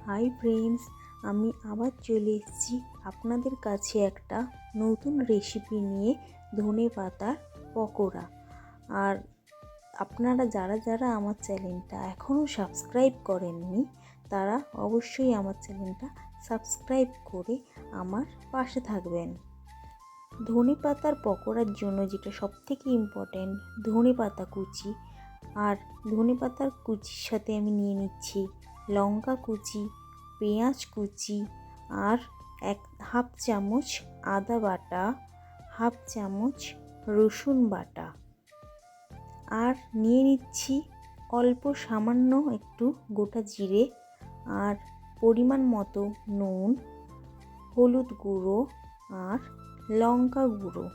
Hi friends, আমি আবার চলে এসেছি আপনাদের কাছে একটা নতুন রেসিপি নিয়ে, ধনেপাতার পকোড়া। আর আপনারা যারা যারা আমার চ্যানেলটা এখনও সাবস্ক্রাইব করেননি তারা অবশ্যই আমার চ্যানেলটা সাবস্ক্রাইব করে আমার পাশে থাকবেন। ধনেপাতার পকোড়ার জন্য যেটা সবথেকে ইম্পর্ট্যান্ট, ধনেপাতা কুচি। আর ধনেপাতার কুচির সাথে আমি নিয়ে নিচ্ছি লঙ্কা কুচি, পেঁয়াজ কুচি, আর হাফ চামচ আদা বাটা, হাফ চামচ রসুন বাটা, আর নিয়ে নিচ্ছি অল্প সামান্য একটু গোটা জিরে, আর পরিমাণ মতো নুন, হলুদ গুঁড়ো আর লঙ্কা গুঁড়ো,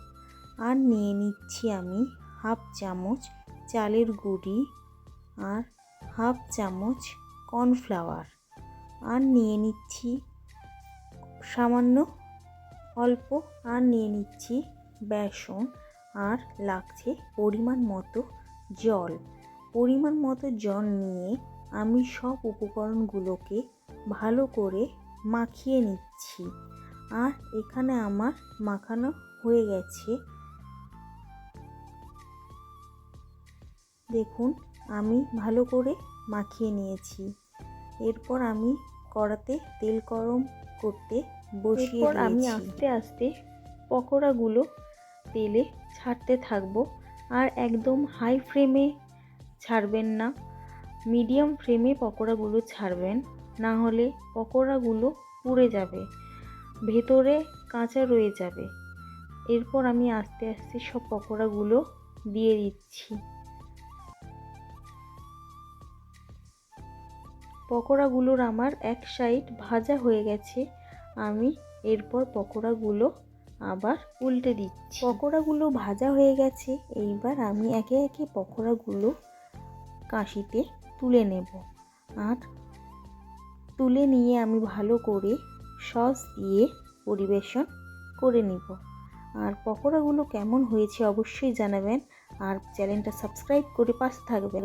আর নিয়ে নিচ্ছি আমি হাফ চামচ চালের গুঁড়ি, আর হাফ চামচ কর্নফ্লাওয়ার, আর নিয়ে নিচ্ছি সামান্য অল্প, আর নিয়ে নিচ্ছি বেসন, আর লাগছে পরিমাণ মতো জল। পরিমাণ মতো জল নিয়ে আমি সব উপকরণগুলোকে ভালো করে মাখিয়ে নিচ্ছি। আর এখানে আমার মাখানো হয়ে গেছে। দেখুন, আমি ভালো করে মাখিয়ে নিয়েছি। এরপর আমি কড়াতে তেল গরম করতে বসিয়ে দিয়েছি। আমি আস্তে আস্তে পকোড়াগুলো তেলে ছাড়তে থাকবো। আর একদম হাই ফ্লেমে ছাড়বেন না, মিডিয়াম ফ্লেমে পকোড়াগুলো ছাড়বেন, না হলে পকোড়াগুলো পুড়ে যাবে, ভেতরে কাঁচা রয়ে যাবে। এরপর আমি আস্তে আস্তে সব পকোড়াগুলো দিয়ে দিচ্ছি। পকোড়াগুলোর আমার এক সাইড ভাজা হয়ে গেছে। আমি এরপর পকোড়াগুলো আবার উল্টে দিচ্ছি। পকোড়াগুলো ভাজা হয়ে গেছে। এইবার আমি একে একে পকোড়াগুলো কাঁশিতে তুলে নেব। আর তুলে নিয়ে আমি ভালো করে সস দিয়ে পরিবেশন করে নিব। আর পকোড়াগুলো কেমন হয়েছে অবশ্যই জানাবেন। আর চ্যানেলটা সাবস্ক্রাইব করে পাশে থাকবেন।